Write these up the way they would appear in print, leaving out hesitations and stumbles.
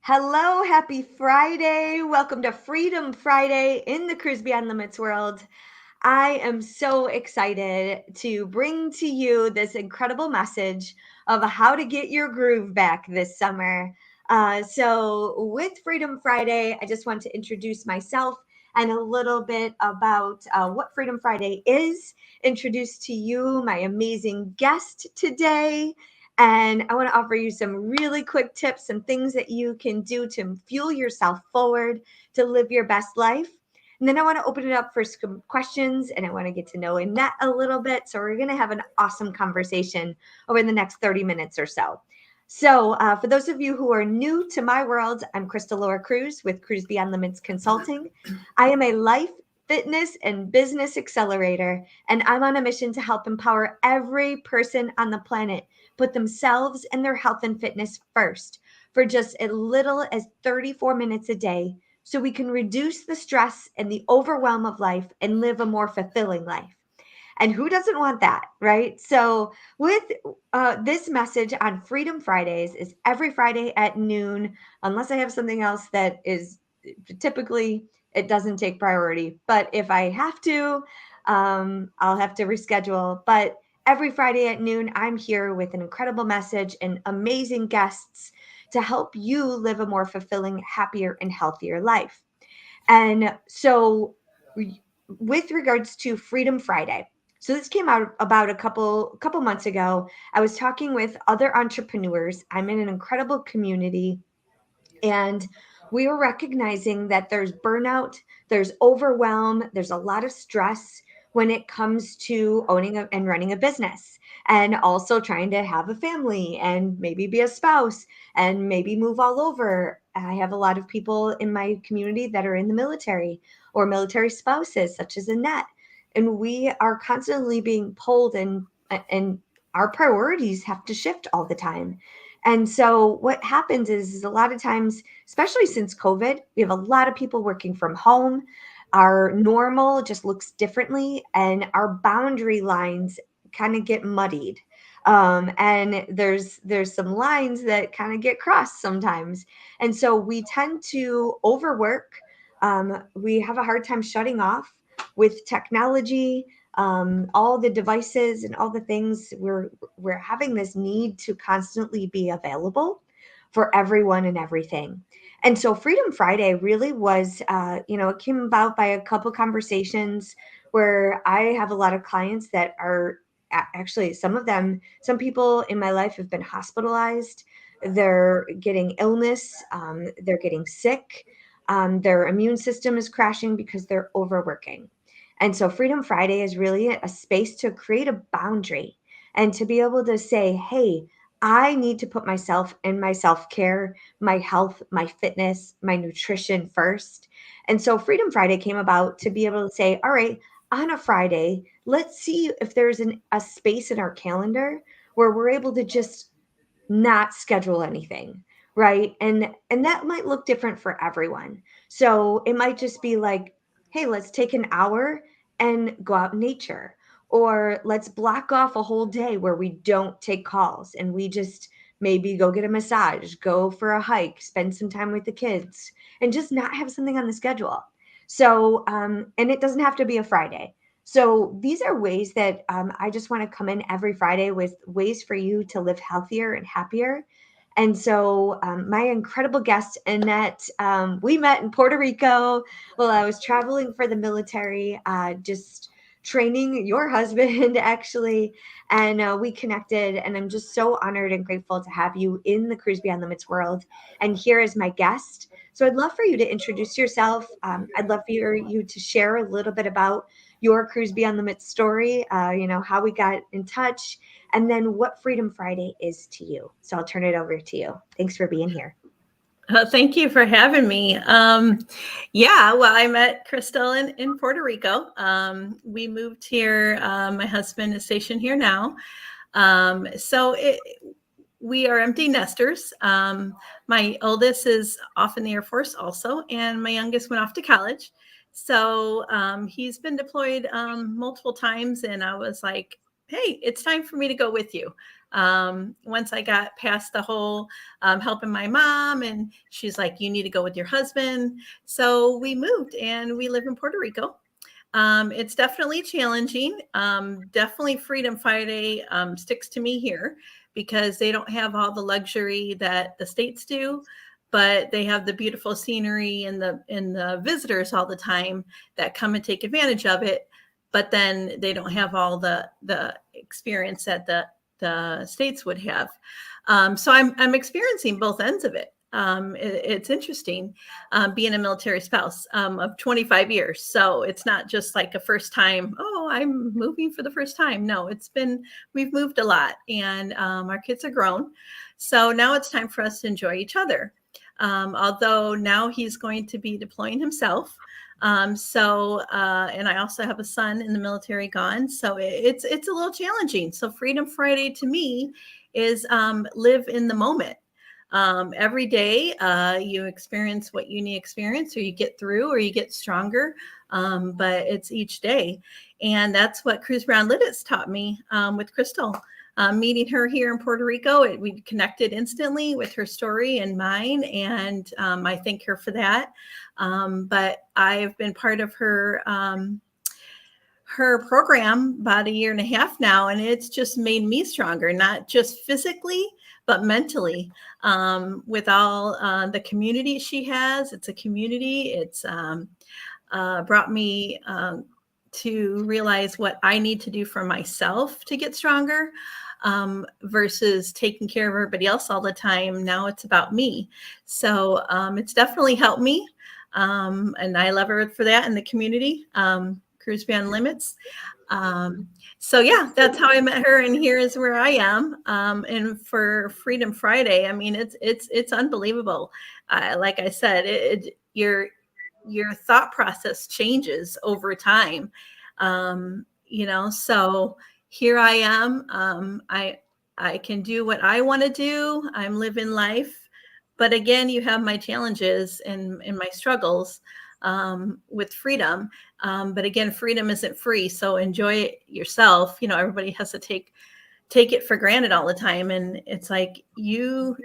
Hello, happy Friday. Welcome to Freedom Friday in the Cruise Beyond Limits world. I am so excited to bring to you this incredible message of how to get your groove back this summer. With Freedom Friday, I just want to introduce myself and a little bit about what Freedom Friday is, introduce to you my amazing guest today. And I want to offer you some really quick tips, some things that you can do to fuel yourself forward to live your best life. And then I want to open it up for some questions and I want to get to know Annette a little bit. So we're going to have an awesome conversation over the next 30 minutes or so. For those of you who are new to my world, I'm Crystal Laura Cruz with Cruise Beyond Limits Consulting. I am a life, fitness, and business accelerator, and I'm on a mission to help empower every person on the planet put themselves and their health and fitness first for just as little as 34 minutes a day so we can reduce the stress and the overwhelm of life and live a more fulfilling life. And who doesn't want that, right? So, with this message on Freedom Fridays is every Friday at noon, unless I have something else that is typically it doesn't take priority. But if I have to, I'll have to reschedule. But every Friday at noon, I'm here with an incredible message and amazing guests to help you live a more fulfilling, happier, and healthier life. And so, with regards to Freedom Friday, so this came out about a couple months ago. I was talking with other entrepreneurs. I'm in an incredible community, and we were recognizing that there's burnout, there's overwhelm, there's a lot of stress when it comes to and running a business, and also trying to have a family and maybe be a spouse and maybe move all over. I have a lot of people in my community that are in the military or military spouses, such as Annette. And we are constantly being pulled, and our priorities have to shift all the time. And so what happens is a lot of times, especially since COVID, we have a lot of people working from home. Our normal just looks differently, and our boundary lines kind of get muddied. And there's some lines that kind of get crossed sometimes. And so we tend to overwork. We have a hard time shutting off with technology, all the devices and all the things. We're having this need to constantly be available for everyone and everything. And so Freedom Friday really was, it came about by a couple conversations where I have a lot of clients that are actually, some people in my life have been hospitalized. They're getting illness, they're getting sick, their immune system is crashing because they're overworking. And so Freedom Friday is really a space to create a boundary and to be able to say, hey, I need to put myself and my self care, my health, my fitness, my nutrition first. And so Freedom Friday came about to be able to say, all right, on a Friday, let's see if there's a space in our calendar where we're able to just not schedule anything, right? And that might look different for everyone. So it might just be like, hey, let's take an hour and go out in nature, or let's block off a whole day where we don't take calls and we just maybe go get a massage, go for a hike, spend some time with the kids, and just not have something on the schedule. And it doesn't have to be a Friday. So these are ways that I just want to come in every Friday with ways for you to live healthier and happier. And so my incredible guest, Annette, we met in Puerto Rico while I was traveling for the military, just training your husband, actually. And we connected, and I'm just so honored and grateful to have you in the Cruise Beyond Limits world and here as my guest. So I'd love for you to introduce yourself. I'd love for you to share a little bit about your Cruise Beyond Limits story, how we got in touch, and then what Freedom Friday is to you. So I'll turn it over to you. Thanks for being here. Thank you for having me. Well, I met Crystal in Puerto Rico. We moved here. My husband is stationed here now. We are empty nesters. My oldest is off in the Air Force also, and my youngest went off to college. So he's been deployed multiple times, and I was like, hey, it's time for me to go with you. Once I got past the whole helping my mom, and she's like, you need to go with your husband. So we moved and we live in Puerto Rico. It's definitely challenging. Definitely Freedom Friday sticks to me here because they don't have all the luxury that the States do, but they have the beautiful scenery and the visitors all the time that come and take advantage of it. But then they don't have all the experience that the States would have. So I'm experiencing both ends of it. It's interesting being a military spouse of 25 years. So it's not just like a first time, oh, I'm moving for the first time. No, we've moved a lot, and our kids are grown. So now it's time for us to enjoy each other. Although now he's going to be deploying himself. And I also have a son in the military gone. So it's a little challenging. So Freedom Friday to me is live in the moment. Every day you experience what you need to experience, or you get through, or you get stronger. But it's each day. And that's what Cruise Beyond Limits taught me with Crystal. Meeting her here in Puerto Rico, we connected instantly with her story and mine. And I thank her for that. But I've been part of her program about a year and a half now, and it's just made me stronger, not just physically, but mentally. With all the community she has, it's a community. It's brought me to realize what I need to do for myself to get stronger versus taking care of everybody else all the time. Now it's about me. So it's definitely helped me. And I love her for that in the community. Cruise Beyond Limits. So yeah, that's how I met her, and here is where I am. And for Freedom Friday, I mean, it's unbelievable. Like I said, your thought process changes over time. So here I am. I can do what I want to do. I'm living life, but again, you have my challenges and my struggles with freedom. But again, freedom isn't free. So enjoy it yourself. Everybody has to take it for granted all the time. And it's like, you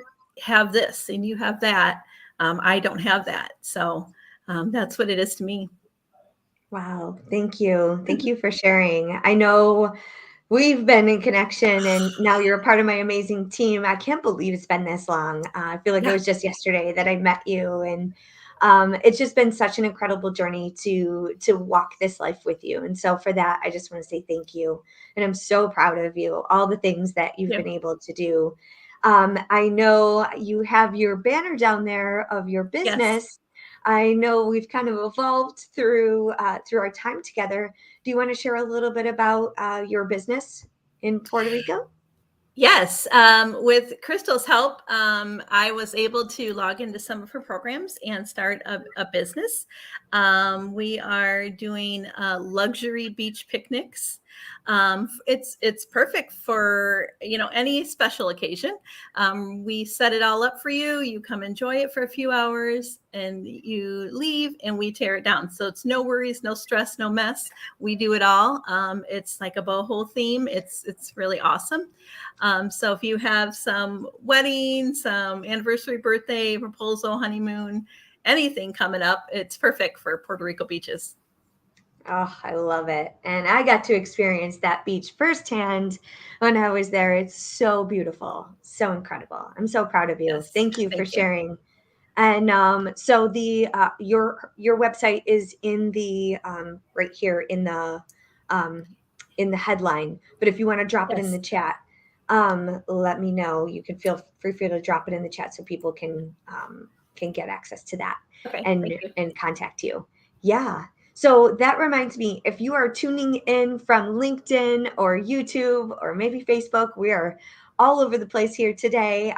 have this and you have that. I don't have that. So that's what it is to me. Wow. Thank you. Thank you for sharing. I know we've been in connection, and now you're a part of my amazing team. I can't believe it's been this long. I feel like it Yeah. was just yesterday that I met you, and it's just been such an incredible journey to walk this life with you. And so for that, I just want to say thank you, and I'm so proud of you. All the things that you've Yeah. been able to do. I know you have your banner down there of your business. Yes. I know we've kind of evolved through our time together. Do you want to share a little bit about your business in Puerto Rico? Yes, with Crystal's help, I was able to log into some of her programs and start a business. We are doing luxury beach picnics. It's perfect for any special occasion. We set it all up for you. You come enjoy it for a few hours, and you leave, and we tear it down. So it's no worries, no stress, no mess. We do it all. It's like a boho theme. It's really awesome. So if you have some wedding, some anniversary, birthday, proposal, honeymoon, anything coming up, it's perfect for Puerto Rico beaches. Oh, I love it. And I got to experience that beach firsthand when I was there. It's so beautiful, so incredible. I'm so proud of you. Yes, Thank you for thank you. sharing. And so the your website is in the right here in the headline. But if you want to drop it in the Yes. chat, let me know. You can feel free to drop it in the chat so people can get access to that Okay, and thank you. contact you. Yeah. So that reminds me, if you are tuning in from LinkedIn or YouTube or maybe Facebook, we are all over the place here today,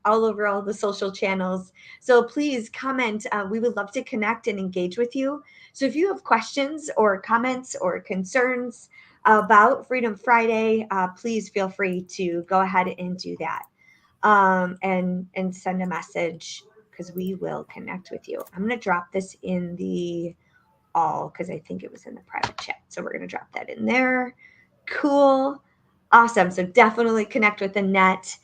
all over all the social channels. So please comment. We would love to connect and engage with you. So if you have questions or comments or concerns about Freedom Friday, please feel free to go ahead and do that and send a message because we will connect with you. I'm going to drop this in the all because I think it was in the private chat. So we're going to drop that in there. Cool. Awesome. So definitely connect with Annette.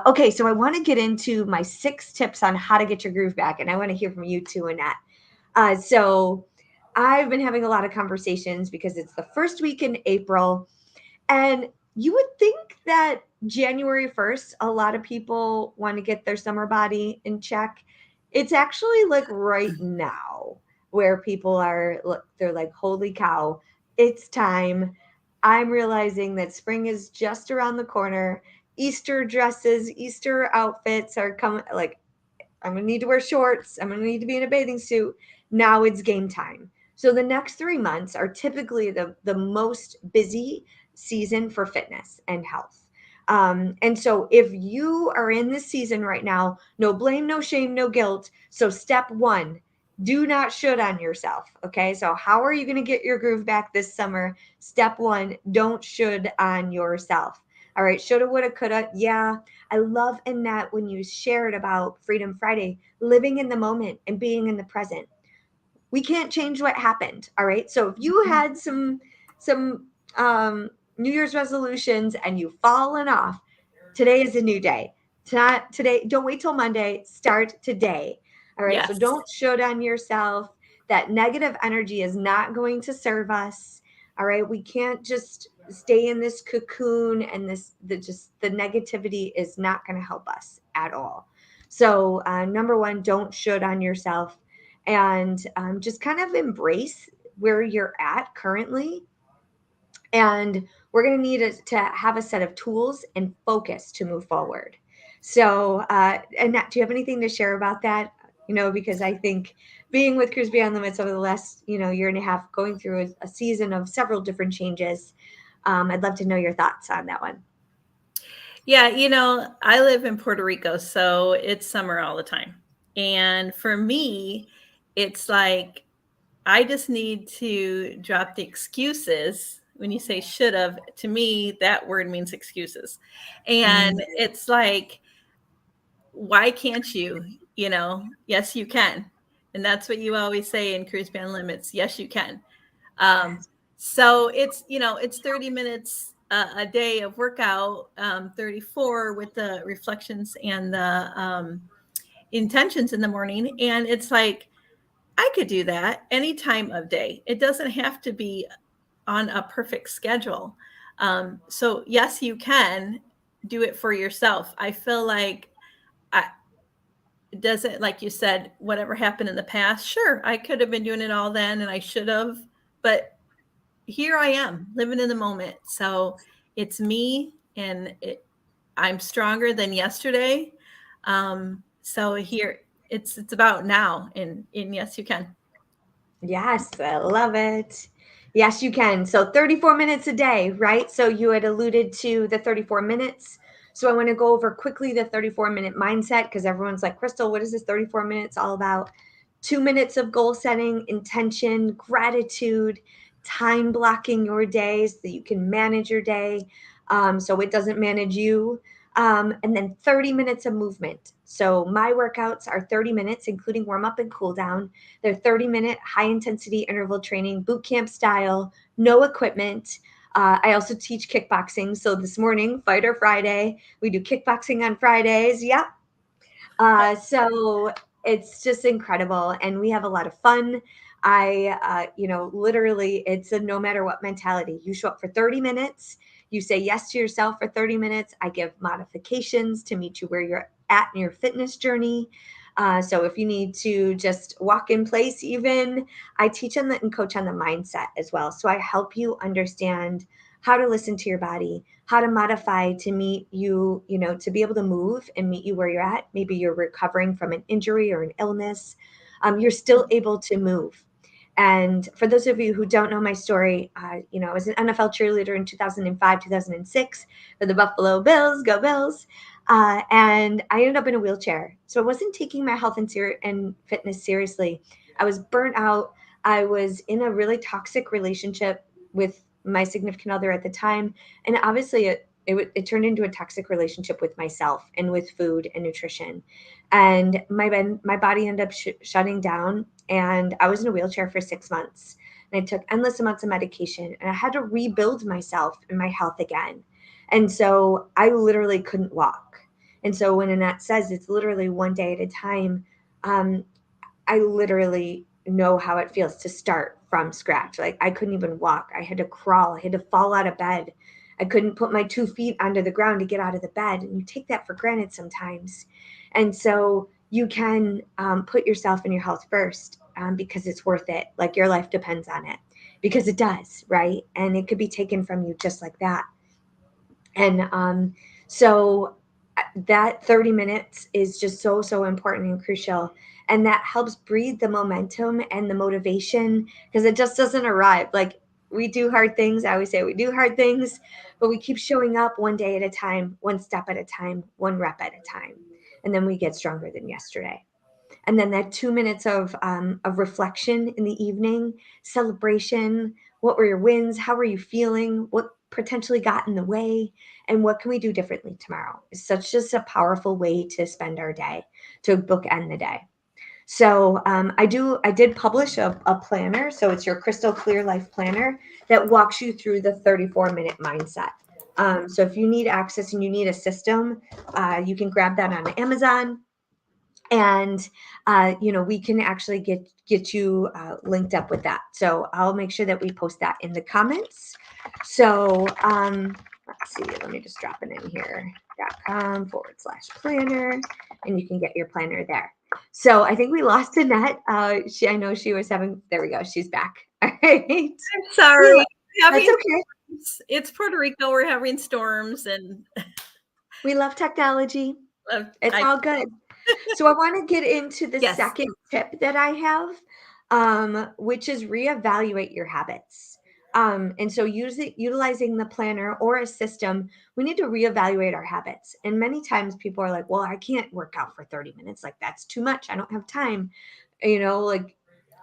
Okay, so I want to get into my 6 tips on how to get your groove back, and I want to hear from you too, Annette. So I've been having a lot of conversations because it's the first week in April, and you would think that January 1st, a lot of people want to get their summer body in check. It's actually like right now where people are, they're like, holy cow, it's time. I'm realizing that spring is just around the corner. Easter dresses, Easter outfits are coming. Like, I'm going to need to wear shorts. I'm going to need to be in a bathing suit. Now it's game time. So the next 3 months are typically the most busy season for fitness and health. And so if you are in this season right now, no blame, no shame, no guilt. So step one, do not should on yourself. Okay. So how are you going to get your groove back this summer? Step one, don't should on yourself. All right. Shoulda, woulda, coulda. Yeah. I love, Annette, when you shared about Freedom Friday, living in the moment and being in the present. We can't change what happened. All right. So if you had some New Year's resolutions and you've fallen off, today is a new day. Today, don't wait till Monday. Start today. All right. So Yes. don't shoot on yourself. That negative energy is not going to serve us. All right. We can't just stay in this cocoon, and the negativity is not going to help us at all. So number one, don't shoot on yourself, and just kind of embrace where you're at currently. And we're going to need to have a set of tools and focus to move forward. So, Annette, do you have anything to share about that? Because I think being with Cruise Beyond Limits over the last, year and a half, going through a season of several different changes, I'd love to know your thoughts on that one. Yeah, I live in Puerto Rico, so it's summer all the time. And for me, it's like I just need to drop the excuses. When you say should have, to me, that word means excuses. And Mm, it's like, why can't you? Yes, you can. And that's what you always say in Cruise Beyond Limits. Yes, you can. Um, yes. so it's 30 minutes a day of workout, 34 with the reflections and the intentions in the morning. And it's like, I could do that any time of day. It doesn't have to be on a perfect schedule. So yes, you can do it for yourself. I feel like I, it doesn't, like you said, whatever happened in the past. Sure, I could have been doing it all then and I should have, but here I am living in the moment. So it's me, and I'm stronger than yesterday. So here it's about now, and yes, you can. Yes, I love it. Yes, you can. So 34 minutes a day, right? So you had alluded to the 34 minutes. So I want to go over quickly the 34-minute mindset, because everyone's like, Crystal, what is this 34 minutes all about? 2 minutes of goal setting, intention, gratitude, time blocking your days so that you can manage your day, so it doesn't manage you. And then 30 minutes of movement. So my workouts are 30 minutes, including warm up and cool down. They're 30-minute high intensity interval training, boot camp style, no equipment. I also teach kickboxing. So this morning, Fighter Friday, we do kickboxing on Fridays. Yep. So it's just incredible. And we have a lot of fun. Literally, it's a no matter what mentality. You show up for 30 minutes, you say yes to yourself for 30 minutes. I give modifications to meet you where you're at in your fitness journey. So if you need to just walk in place, even, I teach on the and coach on the mindset as well. So I help you understand how to listen to your body, how to modify to meet you, to be able to move and meet you where you're at. Maybe you're recovering from an injury or an illness. You're still able to move. And for those of you who don't know my story, I was an NFL cheerleader in 2005, 2006 for the Buffalo Bills, go Bills. And I ended up in a wheelchair. So I wasn't taking my health and fitness seriously. I was burnt out. I was in a really toxic relationship with my significant other at the time. And obviously, it turned into a toxic relationship with myself and with food and nutrition. And my body ended up shutting down. And I was in a wheelchair for 6 months. And I took endless amounts of medication. And I had to rebuild myself and my health again. And so I literally couldn't walk. And so when Annette says it's literally one day at a time, um, I literally know how it feels to start from scratch. Like I couldn't even walk. I had to crawl. I had to fall out of bed. I couldn't put my 2 feet onto the ground to get out of the bed. And you take that for granted sometimes. And so you can put yourself and your health first because it's worth it. Like your life depends on it because it does, right? And it could be taken from you just like that. And so that 30 minutes is just so, so important and crucial. And that helps breed the momentum and the motivation because it just doesn't arrive. Like we do hard things. I always say we do hard things, but we keep showing up one day at a time, one step at a time, one rep at a time. And then we get stronger than yesterday. And then that 2 minutes of reflection in the evening, celebration. What were your wins? How were you feeling? What potentially got in the way? And what can we do differently tomorrow? It's such just a powerful way to spend our day, to bookend the day. So I did publish a planner. So it's your Crystal Clear Life Planner that walks you through the 34-minute mindset. So if you need access and you need a system, you can grab that on Amazon, and we can actually get you linked up with that. So I'll make sure that we post that in the comments. So let's see, let me just drop it in here, .com/planner, and you can get your planner there. So I think we lost Annette. I know she was having, there we go, she's back. All right. I'm sorry. That's okay. It's Puerto Rico. We're having storms and we love technology. It's all good. So I want to get into the Yes. second tip that I have, which is reevaluate your habits. And so utilizing the planner or a system, we need to reevaluate our habits. And many times people are like, well, I can't work out for 30 minutes. Like that's too much. I don't have time. Like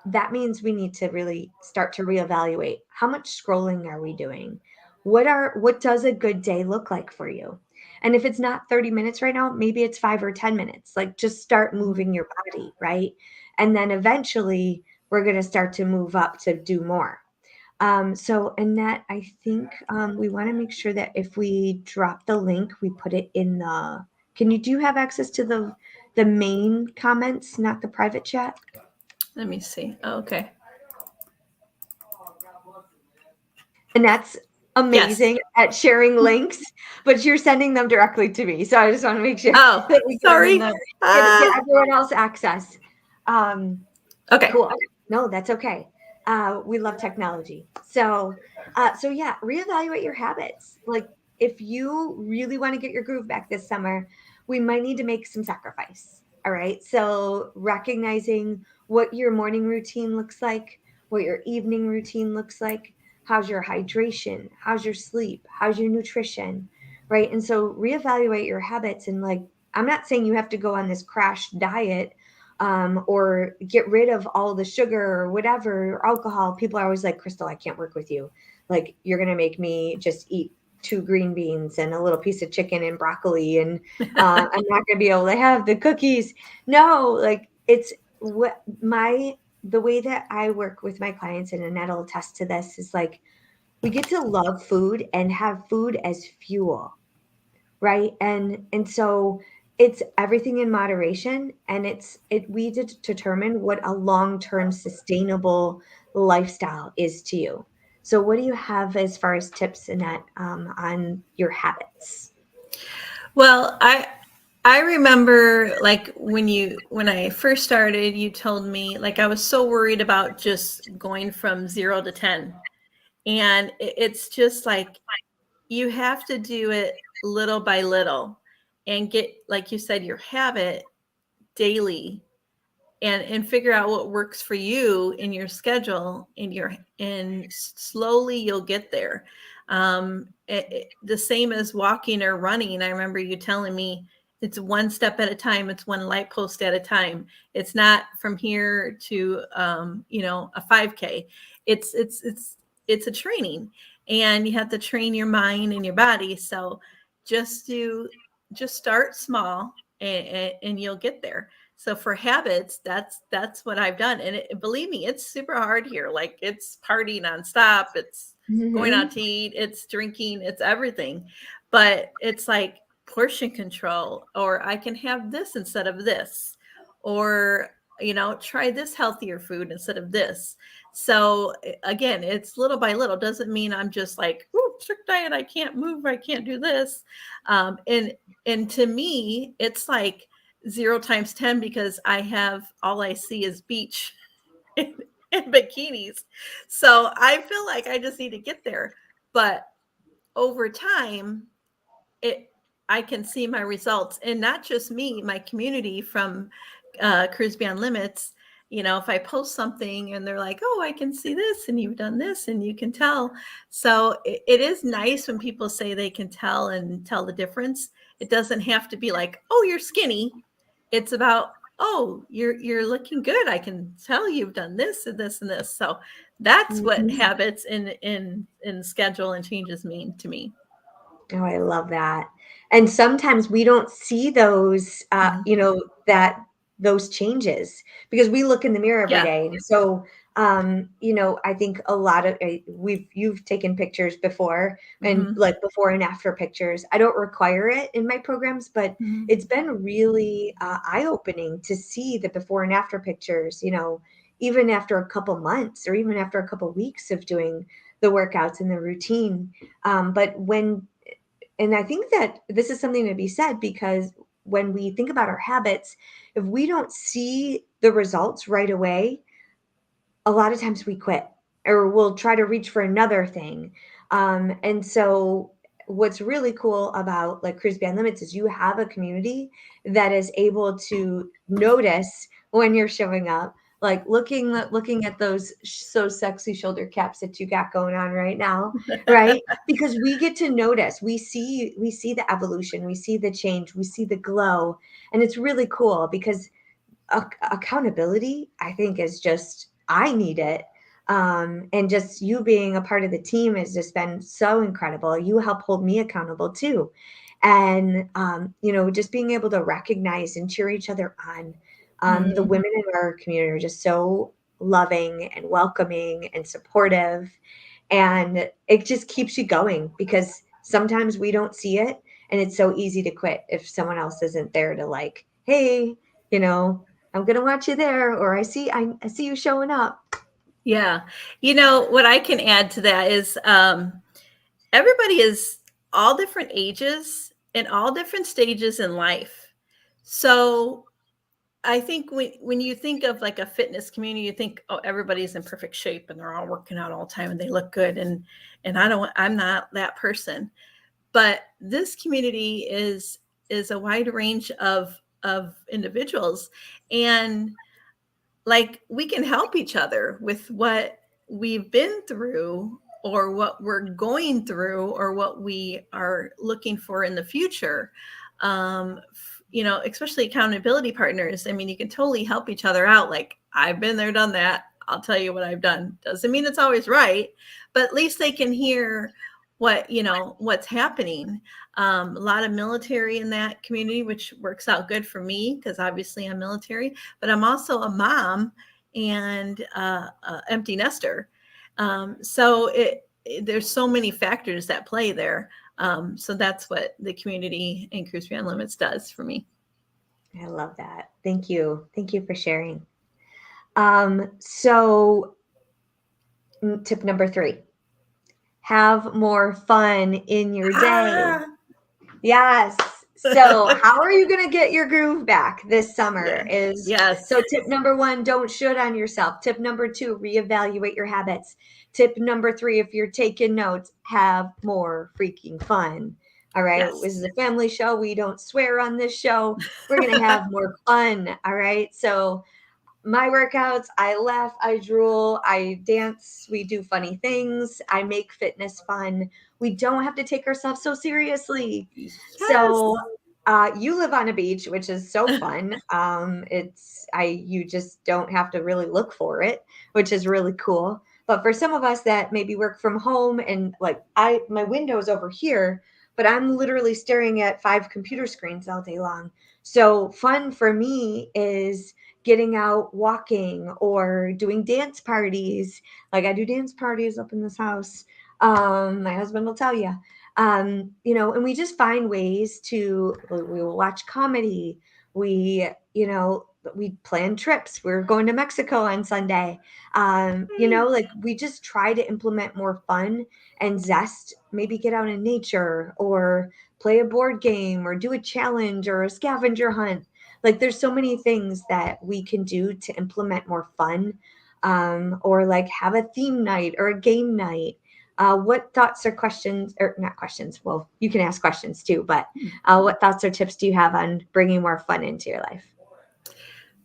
that means we need to really start to reevaluate how much scrolling are we doing? What does a good day look like for you? And if it's not 30 minutes right now, maybe it's 5 or 10 minutes. Like just start moving your body, right? And then eventually we're going to start to move up to do more. So Annette, I think we want to make sure that if we drop the link, we put it in do you have access to the main comments, not the private chat? Let me see. Oh, okay. And that's amazing at sharing links, but you're sending them directly to me. So I just want to make sure that we sorry. Get everyone else access. Okay. Cool. No, that's okay. We love technology. So yeah, reevaluate your habits. Like if you really want to get your groove back this summer, we might need to make some sacrifice. All right. So recognizing what your morning routine looks like, what your evening routine looks like, how's your hydration, how's your sleep, how's your nutrition, right? And so reevaluate your habits. And like, I'm not saying you have to go on this crash diet or get rid of all the sugar or whatever, or alcohol. People are always like, Crystal, I can't work with you. Like, you're going to make me just eat 2 green beans and a little piece of chicken and broccoli. And I'm not going to be able to have the cookies. No, like it's the way that I work with my clients, and Annette will attest to this, is like, we get to love food and have food as fuel. Right. And so it's everything in moderation, and we determine what a long-term sustainable lifestyle is to you. So what do you have as far as tips, Annette, on your habits? Well, I remember like when I first started, you told me like I was so worried about just going from 0 to 10. And it's just like you have to do it little by little and get, like you said, your habit daily and figure out what works for you in your schedule and slowly you'll get there. The same as walking or running. I remember you telling me it's one step at a time. It's one light post at a time. It's not from here to, a 5K. It's a training, and you have to train your mind and your body. So just start small and you'll get there. So for habits, that's what I've done. And believe me, it's super hard here. Like it's party nonstop. It's going out to eat. It's drinking. It's everything. but it's like portion control, or I can have this instead of this, or, try this healthier food instead of this. So again, it's little by little. Doesn't mean I'm just like, ooh, strict diet, I can't move, I can't do this. And to me, it's like 0 times 10, because all I see is beach and bikinis. So I feel like I just need to get there. But over time, I can see my results, and not just me, my community from Cruise Beyond Limits. If I post something and they're like, oh, I can see this and you've done this and you can tell. So it is nice when people say they can tell and tell the difference. It doesn't have to be like, oh, you're skinny. It's about, oh, you're looking good. I can tell you've done this and this and this. So that's what habits in schedule and changes mean to me. Oh, I love that. And sometimes we don't see those, those changes because we look in the mirror every Yeah. day. And so, I think a lot of you've taken pictures before and like before and after pictures. I don't require it in my programs, but it's been really eye-opening to see the before and after pictures, even after a couple months or even after a couple weeks of doing the workouts and the routine. And I think that this is something to be said because when we think about our habits, if we don't see the results right away, a lot of times we quit or we'll try to reach for another thing. And so what's really cool about like Cruise Beyond Limits is you have a community that is able to notice when you're showing up, like looking at those so sexy shoulder caps that you got going on right now, right? Because we get to notice, we see the evolution, we see the change, we see the glow, and it's really cool because accountability, I think, is just, I need it. And just you being a part of the team has just been so incredible. You help hold me accountable too. And, just being able to recognize and cheer each other on. The women in our community are just so loving and welcoming and supportive. And it just keeps you going because sometimes we don't see it. And it's so easy to quit if someone else isn't there to like, hey, I'm going to watch you there, or I see you showing up. Yeah. What I can add to that is everybody is all different ages and all different stages in life. So I think when you think of like a fitness community, you think, oh, everybody's in perfect shape and they're all working out all the time and they look good. And I'm not that person. But this community is a wide range of individuals. And like we can help each other with what we've been through or what we're going through or what we are looking for in the future. Especially accountability partners. I mean, you can totally help each other out. Like, I've been there, done that. I'll tell you what I've done. Doesn't mean it's always right, but at least they can hear what's happening. A lot of military in that community, which works out good for me because obviously I'm military, but I'm also a mom and empty nester. So there's so many factors that play there. So that's what the community in Cruise Beyond Limits does for me. I love that. Thank you. Thank you for sharing. So tip number 3, have more fun in your day. Yes. So how are you going to get your groove back this summer? So tip number 1, don't should on yourself. Tip number 2, reevaluate your habits. Tip number 3, if you're taking notes, have more freaking fun. All right. Yes. This is a family show. We don't swear on this show. We're going to have more fun. All right. So my workouts, I laugh, I drool, I dance, we do funny things, I make fitness fun. We don't have to take ourselves so seriously. Yes. So you live on a beach, which is so fun. You just don't have to really look for it, which is really cool. But for some of us that maybe work from home and like my window's over here, but I'm literally staring at 5 computer screens all day long. So fun for me is getting out walking or doing dance parties. Like I do dance parties up in this house. My husband will tell you. And we just find ways we will watch comedy. We plan trips. We're going to Mexico on Sunday. Like we just try to implement more fun and zest, maybe get out in nature or play a board game or do a challenge or a scavenger hunt. Like there's so many things that we can do to implement more fun, or like have a theme night or a game night. What thoughts or questions, or not questions? Well, you can ask questions too, but what thoughts or tips do you have on bringing more fun into your life?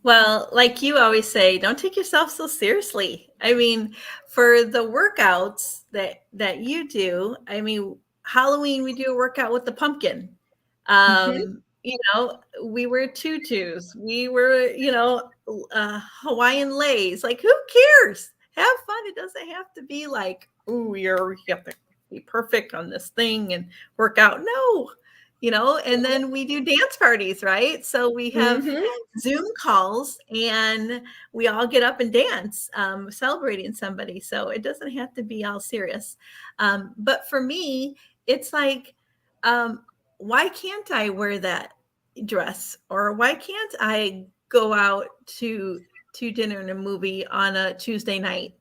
Well, like you always say, don't take yourself so seriously. I mean, for the workouts that you do, I mean, Halloween we do a workout with the pumpkin. Hmm. We wear tutus. We were, Hawaiian lays. Like, who cares? Have fun. It doesn't have to be like, oh, you have to be perfect on this thing and work out. No, and then we do dance parties, right? So we have Hmm. Zoom calls and we all get up and dance, celebrating somebody. So it doesn't have to be all serious. But for me, it's like, um, why can't I wear that dress? Or why can't I go out to dinner and a movie on a Tuesday night?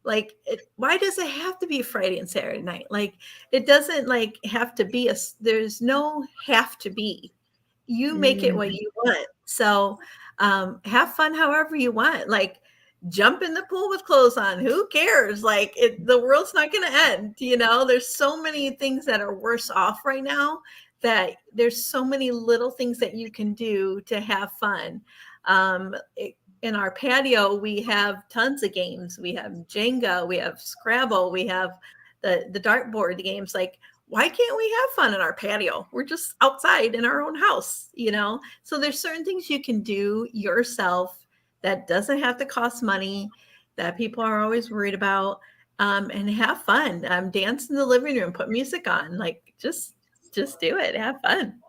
Like, why does it have to be Friday and Saturday night? Like, it doesn't like have to be there's no have to be. You make it what Mm. you want. So have fun however you want. Like, jump in the pool with clothes on. Who cares? Like, the world's not going to end. There's so many things that are worse off right now, that there's so many little things that you can do to have fun. Um, in our patio, we have tons of games. We have Jenga, we have Scrabble, we have the dartboard games. Like, why can't we have fun in our patio? We're just outside in our own house. So there's certain things you can do yourself that doesn't have to cost money, that people are always worried about, and have fun. Dance in the living room, put music on, like just do it, have fun.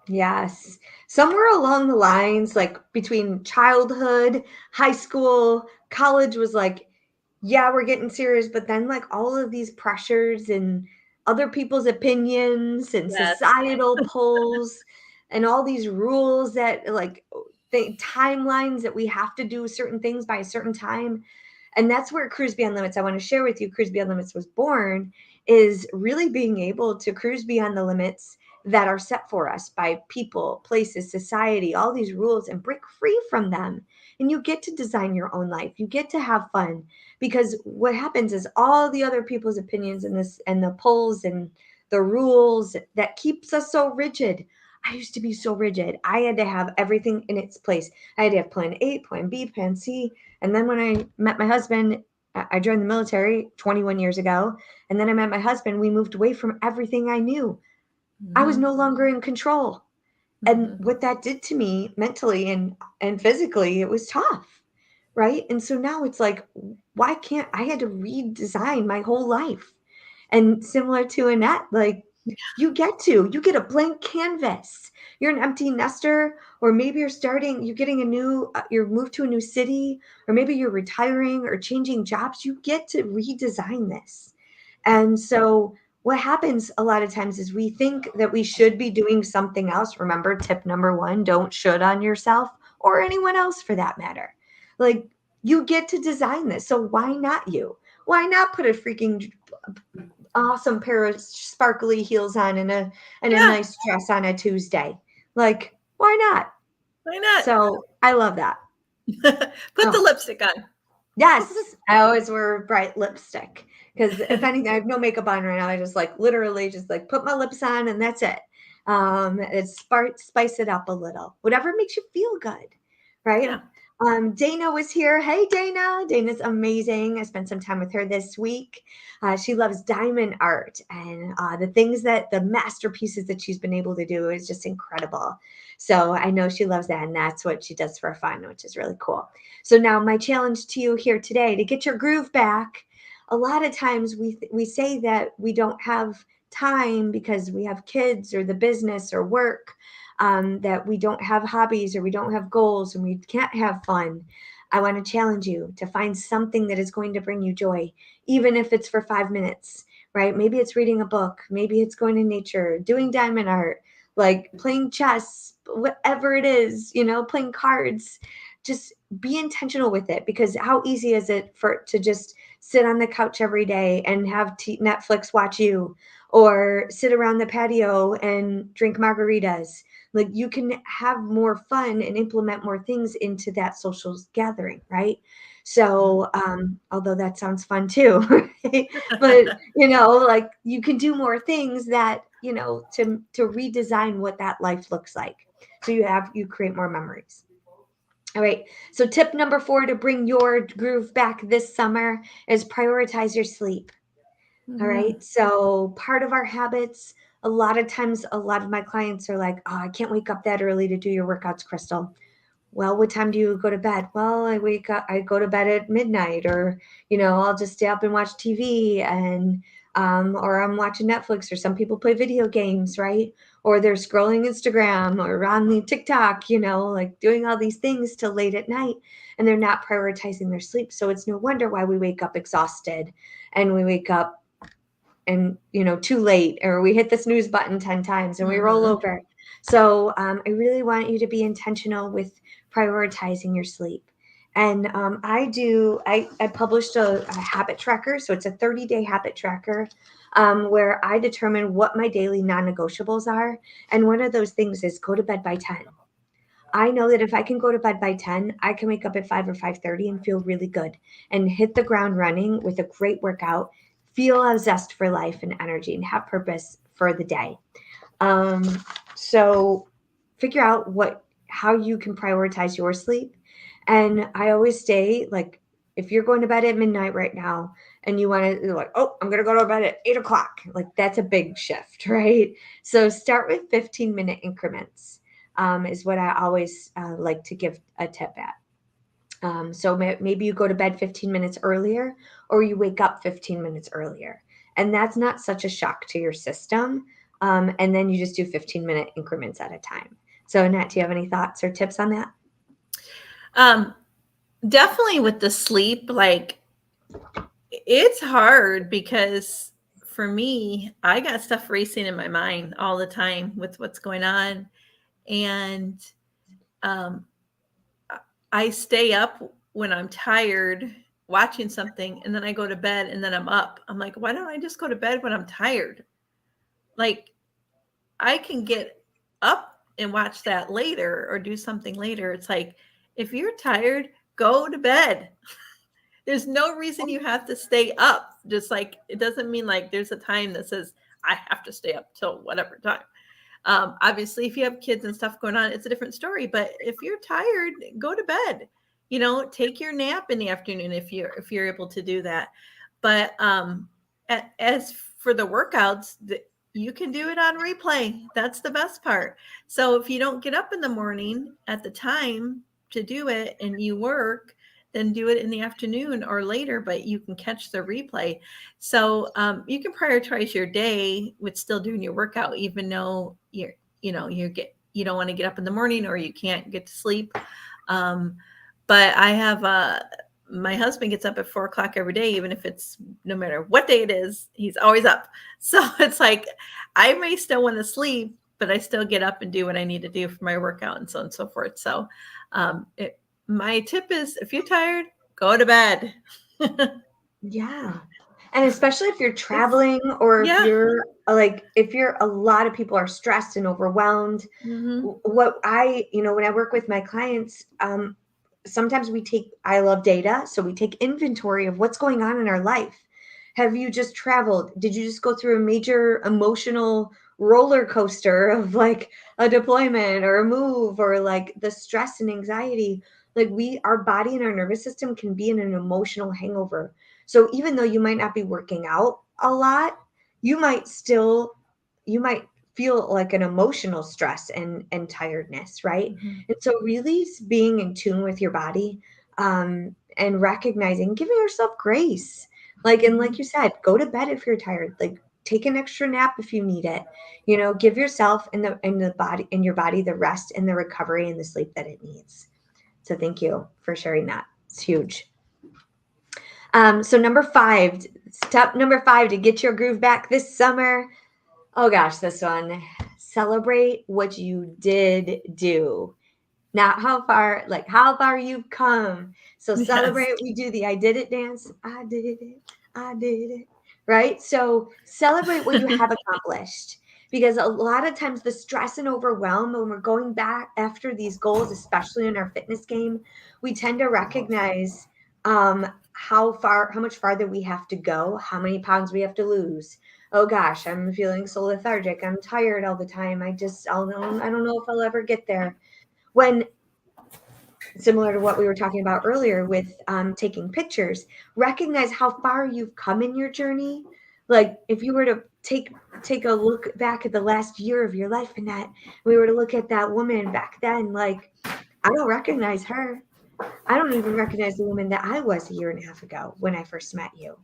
Yes. Somewhere along the lines, like between childhood, high school, college was like, yeah, we're getting serious, but then like all of these pressures and other people's opinions and Yes. societal pulls and all these rules that like the timelines that we have to do certain things by a certain time. And that's where Cruise Beyond Limits, I want to share with you, Cruise Beyond Limits was born, is really being able to cruise beyond the limits that are set for us by people, places, society, all these rules, and break free from them. And you get to design your own life. You get to have fun, because what happens is all the other people's opinions and the polls and the rules that keeps us so rigid. I used to be so rigid. I had to have everything in its place. I had to have plan A, plan B, plan C. And then when I met my husband, I joined the military 21 years ago. And then I met my husband. We moved away from everything I knew. I was Mhm. no longer in control. And Mhm. what that did to me mentally and physically, it was tough. Right. And so now it's like, why can't I had to redesign my whole life? And similar to Annette, like you get a blank canvas. You're an empty nester, or maybe you're getting you're moved to a new city, or maybe you're retiring or changing jobs. You get to redesign this. And so what happens a lot of times is we think that we should be doing something else. Remember, tip number one, don't should on yourself or anyone else for that matter. Like, you get to design this. So why not you? Why not put a freaking awesome pair of sparkly heels on and a Yeah, nice dress on a Tuesday? Like, why not? why not? So I love that. Put the Oh, lipstick on. yes, I always wear bright lipstick because if anything, I have no makeup on right now. I just like literally just like put my lips on and that's it. It's spice it up a little, whatever makes you feel good, right? Yeah. Dana was here. Hey, Dana. Dana's amazing. I spent some time with her this week. She loves diamond art and the masterpieces that she's been able to do is just incredible. So I know she loves that, and that's what she does for fun, which is really cool. So now my challenge to you here today to get your groove back. A lot of times we say that we don't have time because we have kids or the business or work, that we don't have hobbies or we don't have goals and we can't have fun. I want to challenge you to find something that is going to bring you joy, even if it's for 5 minutes. right? Maybe it's reading a book, maybe it's going to nature, doing diamond art, like playing chess, whatever it is, playing cards. Just be intentional with it, because how easy is it to just sit on the couch every day and have Netflix watch you, or sit around the patio and drink margaritas. Like, you can have more fun and implement more things into that social gathering, right? So, although that sounds fun too, right? But like, you can do more things that, to redesign what that life looks like. So you create more memories. All right. So tip number 4 to bring your groove back this summer is prioritize your sleep. All right. So part of our habits, a lot of times, a lot of my clients are like, oh, I can't wake up that early to do your workouts, Crystal. Well, what time do you go to bed? Well, I go to bed at midnight, or, I'll just stay up and watch TV, and, or I'm watching Netflix, or some people play video games, right? Or they're scrolling Instagram or on the TikTok, like doing all these things till late at night, and they're not prioritizing their sleep. So it's no wonder why we wake up exhausted, and we wake up and too late, or we hit the snooze button 10 times and we roll over. So I really want you to be intentional with prioritizing your sleep. And I published a habit tracker. So it's a 30-day habit tracker, where I determine what my daily non-negotiables are. And one of those things is go to bed by 10. I know that if I can go to bed by 10, I can wake up at 5 or 5:30 and feel really good and hit the ground running with a great workout, feel a zest for life and energy, and have purpose for the day. So figure out how you can prioritize your sleep. And I always say, like, if you're going to bed at midnight right now and you want to, like, oh, I'm going to go to bed at 8 o'clock, like, that's a big shift, right? So start with 15-minute increments, is what I always like to give a tip at. So maybe you go to bed 15 minutes earlier, or you wake up 15 minutes earlier. And that's not such a shock to your system. And then you just do 15-minute increments at a time. So, Annette, do you have any thoughts or tips on that? Definitely with the sleep, like, it's hard because for me, I got stuff racing in my mind all the time with what's going on. And I stay up when I'm tired watching something, and then I go to bed, and then I'm up. I'm like, why don't I just go to bed when I'm tired? Like, I can get up and watch that later or do something later. It's like, if you're tired, go to bed. There's no reason you have to stay up. Just like, it doesn't mean like there's a time that says I have to stay up till whatever time. Obviously, if you have kids and stuff going on, it's a different story. But if you're tired, go to bed. Take your nap in the afternoon if you're able to do that. But as for the workouts, you can do it on replay. That's the best part. So if you don't get up in the morning at the time to do it and you work, then do it in the afternoon or later, but you can catch the replay. So you can prioritize your day with still doing your workout, even though you don't want to get up in the morning or you can't get to sleep. But I have my husband gets up at 4 o'clock every day, even if it's no matter what day it is, he's always up. So it's like, I may still want to sleep, but I still get up and do what I need to do for my workout and so on and so forth. So my tip is, if you're tired, go to bed. Yeah. And especially if you're traveling, or if you're a lot of people are stressed and overwhelmed. When I work with my clients, sometimes I love data. So we take inventory of what's going on in our life. Have you just traveled? Did you just go through a major emotional roller coaster of like a deployment or a move, or like the stress and anxiety? Like, our body and our nervous system can be in an emotional hangover. So even though you might not be working out a lot, you might feel like an emotional stress and tiredness, right? And so really being in tune with your body, and recognizing, giving yourself grace. And like you said, go to bed if you're tired. Like, take an extra nap if you need it. Give yourself and your body the rest and the recovery and the sleep that it needs. So thank you for sharing that. It's huge. So step number 5 to get your groove back this summer. Oh gosh, this one. Celebrate what you did do. Not how far you've come. So Yes. celebrate, we do the I did it dance. I did it. I did it. Right? So celebrate what you have accomplished. Because a lot of times the stress and overwhelm when we're going back after these goals, especially in our fitness game, we tend to recognize how much farther we have to go, how many pounds we have to lose. Oh gosh, I'm feeling so lethargic. I'm tired all the time. I don't know if I'll ever get there. When similar to what we were talking about earlier with taking pictures, recognize how far you've come in your journey. Like if you were to take a look back at the last year of your life and that we were to look at that woman back then, like I don't recognize her. I don't even recognize the woman that I was a year and a half ago when I first met you.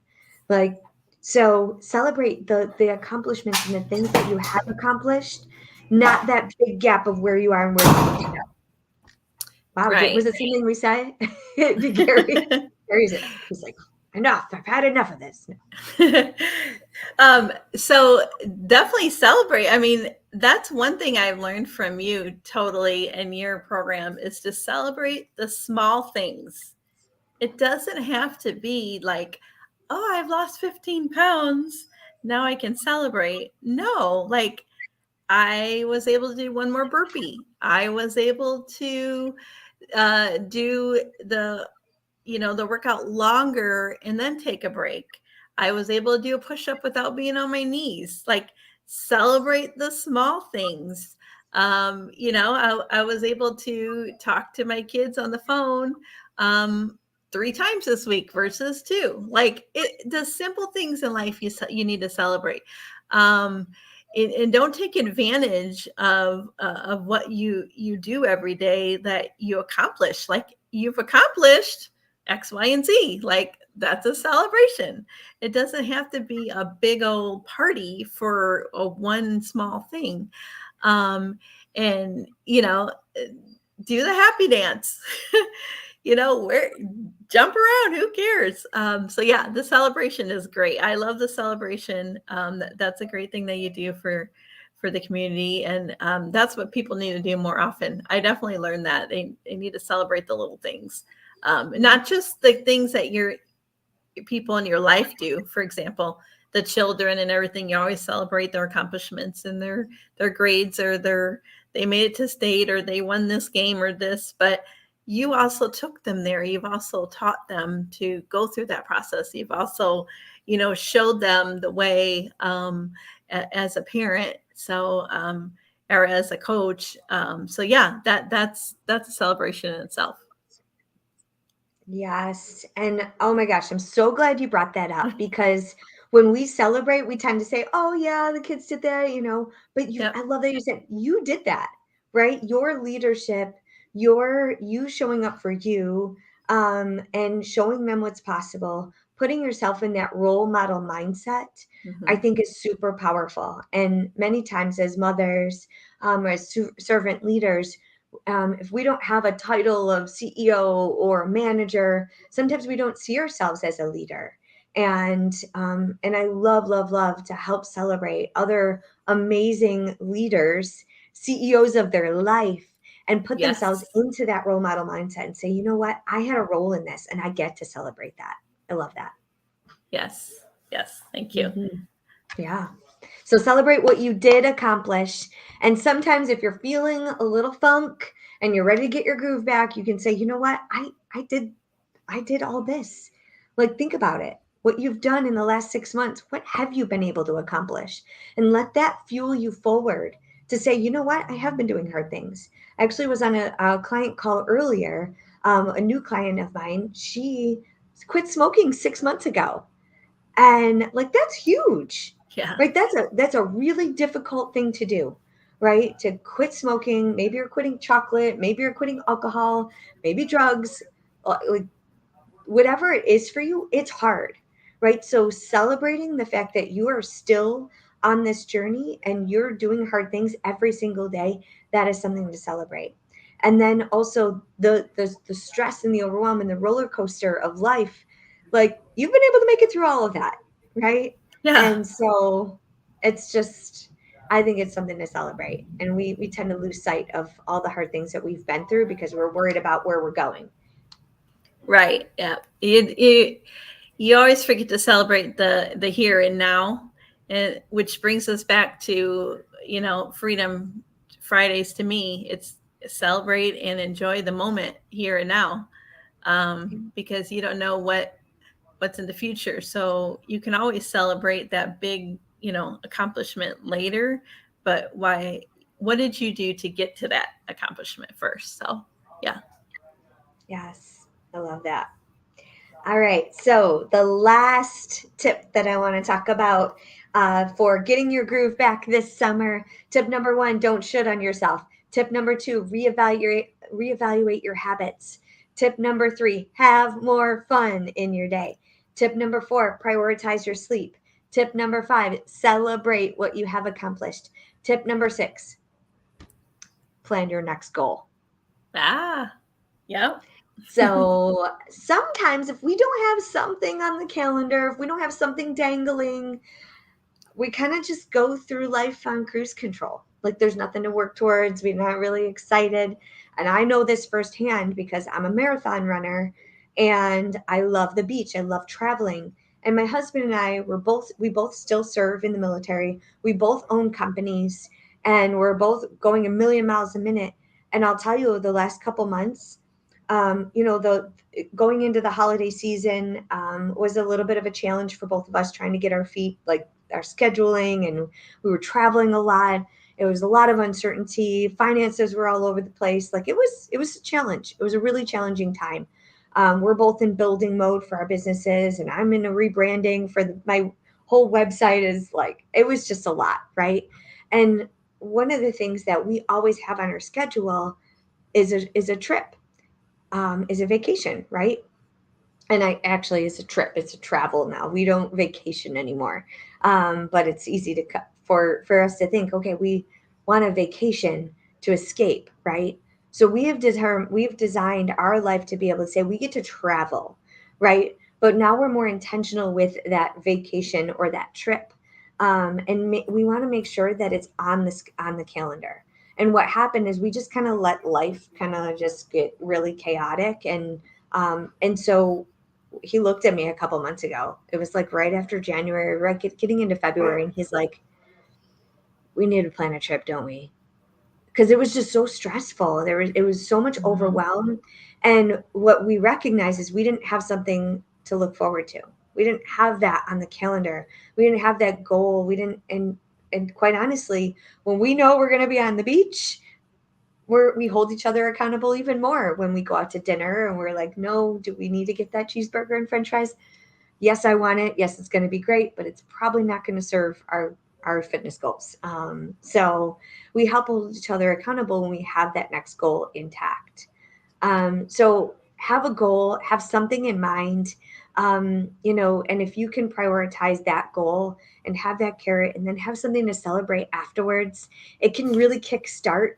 Like, so celebrate the accomplishments and the things that you have accomplished, not that big gap of where you are and where you need to go. Wow, was Right. it something we said to Gary? He's like, enough. I've had enough of this. So definitely celebrate. I mean, that's one thing I've learned from you totally in your program is to celebrate the small things. It doesn't have to be like, oh, I've lost 15 pounds. Now I can celebrate. No, like I was able to do one more burpee. I was able to do the workout longer and then take a break. I was able to do a push up without being on my knees. Like celebrate the small things. I was able to talk to my kids on the phone 3 times this week versus 2. Like the simple things in life you need to celebrate. And don't take advantage of what you do every day that you accomplish. Like you've accomplished X, Y, and Z. Like that's a celebration. It doesn't have to be a big old party for a one small thing. And do the happy dance. Where jump around, who cares? So yeah, the celebration is great. I love the celebration. That's a great thing that you do for the community, and that's what people need to do more often. I definitely learned that they need to celebrate the little things, not just the things that your people in your life do. For example, the children and everything, you always celebrate their accomplishments and their grades, or they made it to state, or they won this game or this, but you also took them there. You've also taught them to go through that process. You've also, showed them the way as a parent. So, or as a coach. So yeah, that's a celebration in itself. Yes. And oh my gosh, I'm so glad you brought that up because when we celebrate, we tend to say, oh yeah, the kids did that, but Yep. I love that you said you did that, right? Your leadership, you showing up for you, and showing them what's possible, putting yourself in that role model mindset, I Mhm. think is super powerful. And many times as mothers, or as servant leaders, if we don't have a title of CEO or manager, sometimes we don't see ourselves as a leader. And I love to help celebrate other amazing leaders, CEOs of their life, and put themselves Yes. into that role model mindset and say, you know what, I had a role in this, and I get to celebrate that. I love that. Yes. Yes. Thank you. Mhm. Yeah. So celebrate what you did accomplish. And sometimes if you're feeling a little funk and you're ready to get your groove back, you can say, you know what? I did all this. Like think about it. What you've done in the last 6 months, what have you been able to accomplish? And let that fuel you forward to say, you know what? I have been doing hard things. I actually was on a client call earlier, a new client of mine. She quit smoking 6 months ago, and like that's huge, Yeah. right? That's a really difficult thing to do, right? To quit smoking. Maybe you're quitting chocolate, maybe you're quitting alcohol, maybe drugs, like whatever it is for you, it's hard, right? So celebrating the fact that you are still on this journey and you're doing hard things every single day, that is something to celebrate. And then also the stress and the overwhelm and the roller coaster of life, like you've been able to make it through all of that, right? Yeah. And so it's just, I think it's something to celebrate. And we tend to lose sight of all the hard things that we've been through because we're worried about where we're going. Right. Yeah. You always forget to celebrate the here and now, and which brings us back to, Freedom Fridays. To me, it's celebrate and enjoy the moment here and now, because you don't know what's in the future. So you can always celebrate that big, accomplishment later. But why? What did you do to get to that accomplishment first? So yeah. Yes, I love that. All right. So the last tip that I want to talk about for getting your groove back this summer. Tip number one: don't shit on yourself. Tip number two: reevaluate your habits. Tip number three: have more fun in your day. Tip number four: prioritize your sleep. Tip number five: celebrate what you have accomplished. Tip number six: plan your next goal. Ah. Yep. So sometimes, if we don't have something on the calendar, if we don't have something dangling, we kind of just go through life on cruise control. Like there's nothing to work towards. We're not really excited. And I know this firsthand because I'm a marathon runner and I love the beach. I love traveling. And my husband and I we both still serve in the military. We both own companies and we're both going a million miles a minute. And I'll tell you, the last couple months, the going into the holiday season was a little bit of a challenge for both of us trying to get our feet, like our scheduling, and we were traveling a lot. It was a lot of uncertainty. Finances were all over the place. Like it was a challenge. It was a really challenging time. We're both in building mode for our businesses, and I'm in a rebranding for my whole website. Is like it was just a lot, right? And one of the things that we always have on our schedule is a trip, is a vacation, right? And I actually, it's a trip, it's a travel now. We don't vacation anymore. But it's easy to cut for us to think, okay, we want a vacation to escape, right? So we've designed our life to be able to say we get to travel, right? But now we're more intentional with that vacation or that trip. And we want to make sure that it's on the calendar. And what happened is we just kind of let life kind of just get really chaotic, and so he looked at me a couple months ago. It was like right after January, right, getting into February, and he's like, "We need to plan a trip, don't we?" Because it was just so stressful. It was so much Mhm. overwhelm, and what we recognized is we didn't have something to look forward to. We didn't have that on the calendar. We didn't have that goal. We didn't, and quite honestly, when we know we're going to be on the beach, we hold each other accountable even more when we go out to dinner and we're like, no, do we need to get that cheeseburger and french fries? Yes, I want it. Yes, it's going to be great, but it's probably not going to serve our fitness goals. So we help hold each other accountable when we have that next goal intact. So have a goal, have something in mind, and if you can prioritize that goal and have that carrot and then have something to celebrate afterwards, it can really kickstart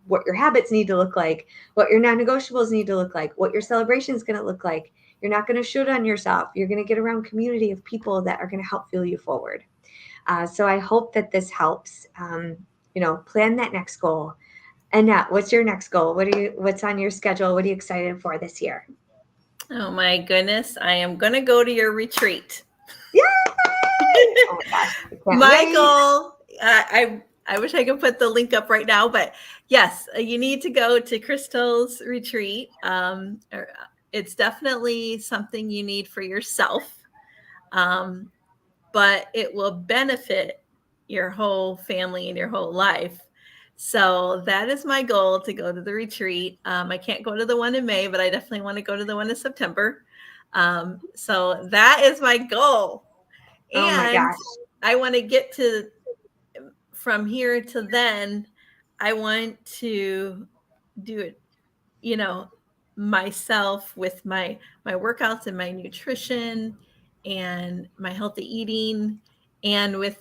what your habits need to look like, what your non-negotiables need to look like, what your celebration is going to look like. You're not going to shoot on yourself. You're going to get around community of people that are going to help fuel you forward. So I hope that this helps. Plan that next goal. Annette, what's your next goal? What's on your schedule? What are you excited for this year? Oh my goodness. I am going to go to your retreat. Yay! Oh my gosh, I can't wait. Michael, I wish I could put the link up right now, but yes, you need to go to Crystal's retreat. It's definitely something you need for yourself, um, but it will benefit your whole family and your whole life. So that is my goal, to go to the retreat. I can't go to the one in May, but I definitely want to go to the one in September. So that is my goal. Oh my And gosh. I want to get to, from here to then, I want to do it, you know, myself with my workouts and my nutrition and my healthy eating, and with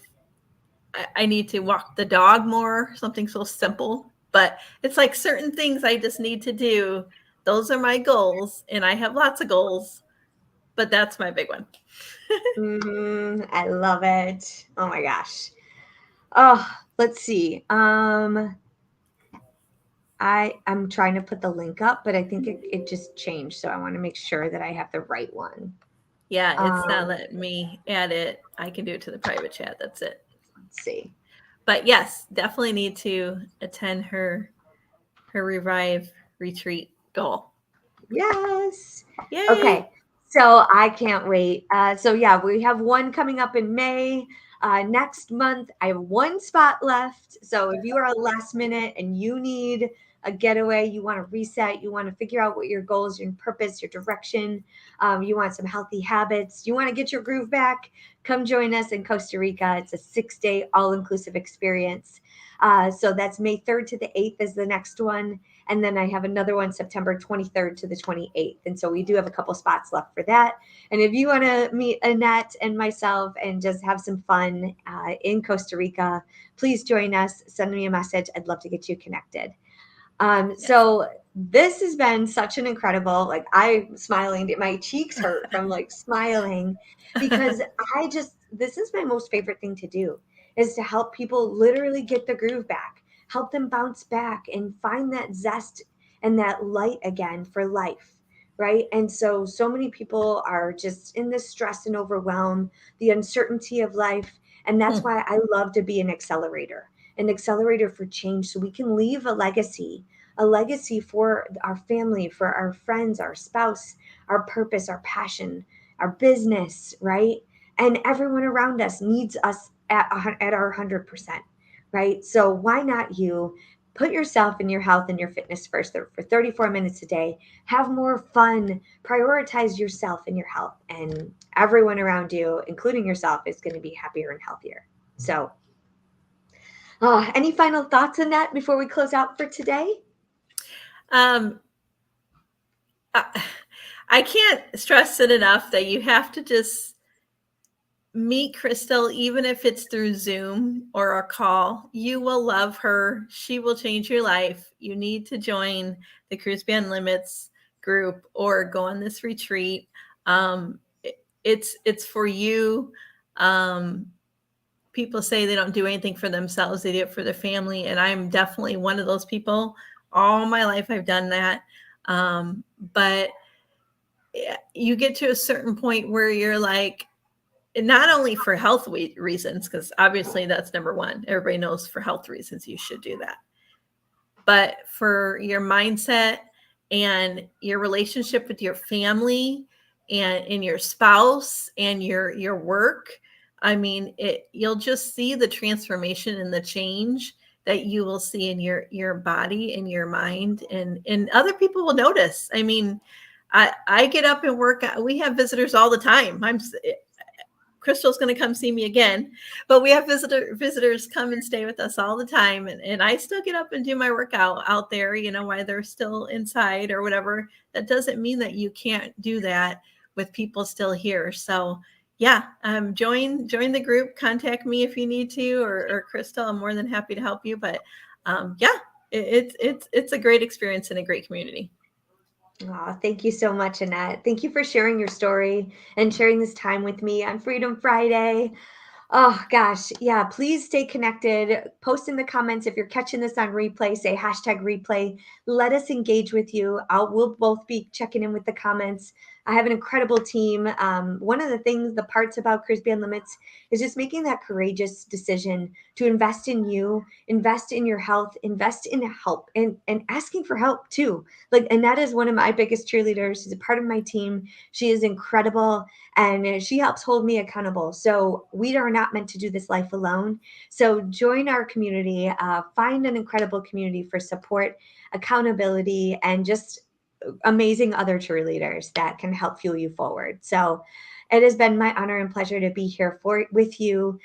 I need to walk the dog more, something so simple, but it's like certain things I just need to do. Those are my goals, and I have lots of goals, but that's my big one. I love it. Oh my gosh. Oh, let's see. I'm trying to put the link up, but I think it just changed. So I want to make sure that I have the right one. Yeah, it's not Um, letting me add it. I can do it to the private chat. That's it. let's see. But yes, definitely need to attend her Revive retreat goal. Yes. Yay! Okay. So I can't wait. So yeah, we have one coming up in May. Next month, I have one spot left. So if you are a last minute and you need a getaway, you want to reset, you want to figure out what your goals, your purpose, your direction, you want some healthy habits, you want to get your groove back, come join us in Costa Rica. It's a 6-day all-inclusive experience. So that's May 3rd to the 8th is the next one. And then I have another one September 23rd to the 28th. And so we do have a couple spots left for that. And if you want to meet Annette and myself and just have some fun in Costa Rica, please join us. Send me a message. I'd love to get you connected. So this has been such an incredible, like I'm smiling, my cheeks hurt from like smiling because this is my most favorite thing to do is to help people literally get the groove back, help them bounce back and find that zest and that light again for life. Right. And so many people are just in this stress and overwhelm, the uncertainty of life. And that's why I love to be an accelerator for change so we can leave a legacy for our family, for our friends, our spouse, our purpose, our passion, our business, right? And everyone around us needs us at our 100%, right? So why not you put yourself and your health and your fitness first for 34 minutes a day, have more fun, prioritize yourself and your health, and everyone around you, including yourself, is going to be happier and healthier. So, any final thoughts on that before we close out for today? I can't stress it enough that you have to just meet Crystal, even if it's through Zoom or a call. You will love her. She will change your life. You need to join the Cruise Beyond Limits group or go on this retreat. It's for you. People say they don't do anything for themselves, they do it for their family, and I'm definitely one of those people. All my life I've done that. But you get to a certain point where you're like, not only for health reasons, because obviously that's number one. Everybody knows for health reasons you should do that. But for your mindset and your relationship with your family and your spouse and your work, I mean, you'll just see the transformation and the change that you will see in your body and your mind, and other people will notice. I mean, I get up and work. We have visitors all the time. Crystal's going to come see me again, but we have visitors come and stay with us all the time. And I still get up and do my workout out there, while they're still inside or whatever. That doesn't mean that you can't do that with people still here. So yeah, join the group, contact me if you need to, or Crystal, I'm more than happy to help you. But yeah, it's a great experience and a great community. Oh, thank you so much, Annette. Thank you for sharing your story and sharing this time with me on Freedom Friday. Oh gosh, yeah, please stay connected. Post in the comments if you're catching this on replay, say #replay. Let us engage with you. We'll both be checking in with the comments. I have an incredible team. One of the parts about Cruise Beyond Limits is just making that courageous decision to invest in you, invest in your health, invest in help, and asking for help too. Like Annette is one of my biggest cheerleaders. She's a part of my team. She is incredible and she helps hold me accountable. So we are not meant to do this life alone. So join our community, find an incredible community for support, accountability, and just amazing other cheerleaders that can help fuel you forward. So it has been my honor and pleasure to be here with you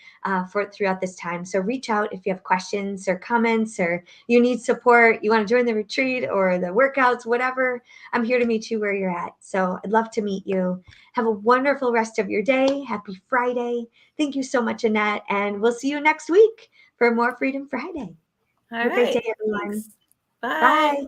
for throughout this time. So reach out if you have questions or comments, or you need support, you want to join the retreat or the workouts, whatever. I'm here to meet you where you're at. So I'd love to meet you. Have a wonderful rest of your day. Happy Friday. Thank you so much, Annette. And we'll see you next week for more Freedom Friday. All Have a great right. day, everyone. Thanks. Bye. Bye.